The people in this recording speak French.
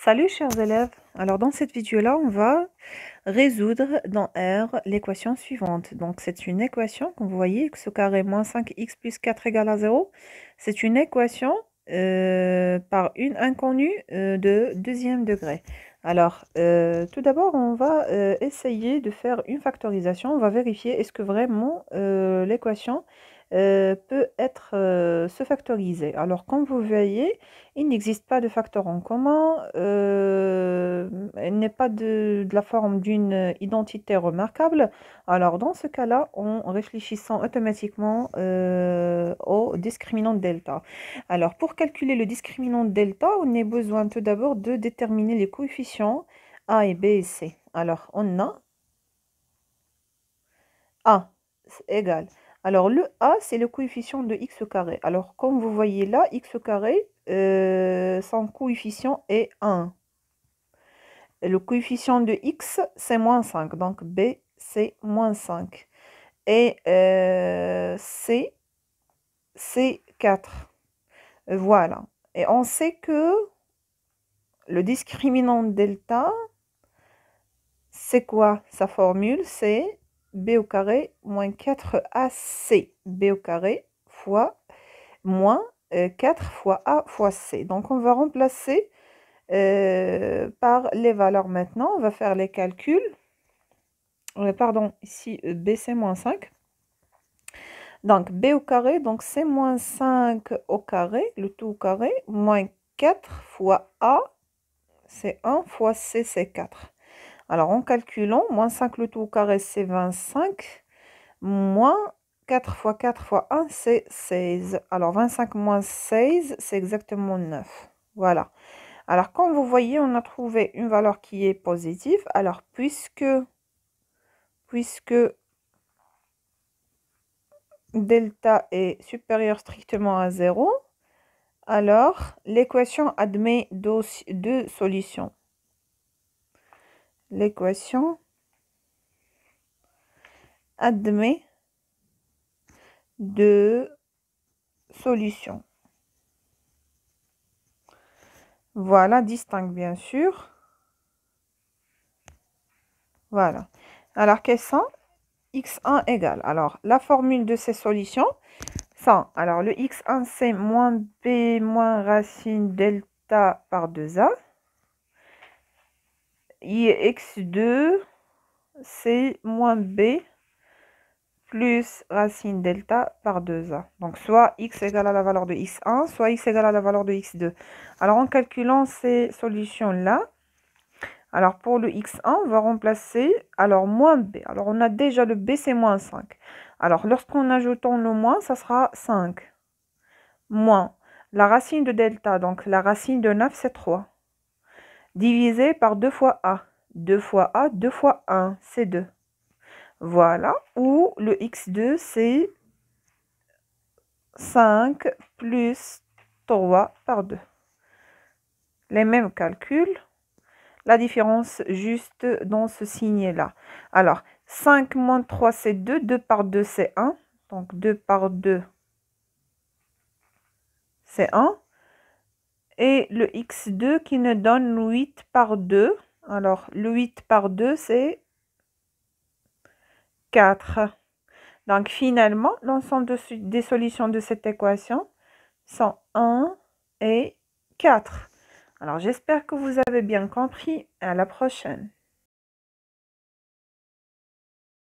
Salut chers élèves, alors dans cette vidéo-là, on va résoudre dans R l'équation suivante. Donc c'est une équation, comme vous voyez, x au carré moins 5x plus 4 égale à 0. C'est une équation par une inconnue de deuxième degré. Alors tout d'abord, on va essayer de faire une factorisation. On va vérifier est-ce que vraiment l'équation peut être se factoriser. Alors comme vous voyez, il n'existe pas de facteur en commun, elle n'est pas de la forme d'une identité remarquable. Alors dans ce cas-là, en réfléchissant automatiquement au discriminant de delta. Alors pour calculer le discriminant de delta, on a besoin tout d'abord de déterminer les coefficients A et B et C. Alors on a A égale. Alors le A, c'est le coefficient de x au carré. Alors comme vous voyez là, x au carré, son coefficient est 1. Et le coefficient de x, c'est moins 5. Donc B, c'est moins 5. Et C, c'est 4. Voilà. Et on sait que le discriminant de delta, c'est quoi sa formule? C'est b au carré moins 4ac. B au carré fois moins 4 fois a fois c. Donc on va remplacer par les valeurs maintenant. On va faire les calculs. Pardon, ici b c'est moins 5. Donc b au carré, donc c'est moins 5 au carré, le tout au carré, moins 4 fois a, c'est 1 fois c, c'est 4. Alors en calculant, moins 5 le tout au carré, c'est 25, moins 4 fois 4 fois 1, c'est 16. Alors 25 moins 16, c'est exactement 9. Voilà. Alors comme vous voyez, on a trouvé une valeur qui est positive. Alors puisque delta est supérieur strictement à 0, alors l'équation admet deux solutions. L'équation admet deux solutions. Voilà, distinct bien sûr. Voilà. Alors, quelles sont x1 égale? Alors, la formule de ces solutions sont, alors le x1 c'est moins b moins racine delta par 2a. Et x2 c'est moins b plus racine delta par 2a. Donc, soit x égale à la valeur de x1, soit x égale à la valeur de x2. Alors, en calculant ces solutions-là, alors pour le x1, on va remplacer, alors moins b. Alors, on a déjà le b, c'est moins 5. Alors, lorsqu'on ajoutons le moins, ça sera 5. Moins la racine de delta, donc la racine de 9, c'est 3. Divisé par 2 fois a. 2 fois a, 2 fois 1, c'est 2. Voilà, ou le x2, c'est 5 plus 3 par 2. Les mêmes calculs, la différence juste dans ce signe-là. Alors, 5 moins 3, c'est 2. 2 par 2, c'est 1. Donc, 2 par 2, c'est 1. Et le x2 qui nous donne 8 par 2. Alors, le 8 par 2, c'est 4. Donc, finalement, l'ensemble des solutions de cette équation sont 1 et 4. Alors, j'espère que vous avez bien compris. À la prochaine.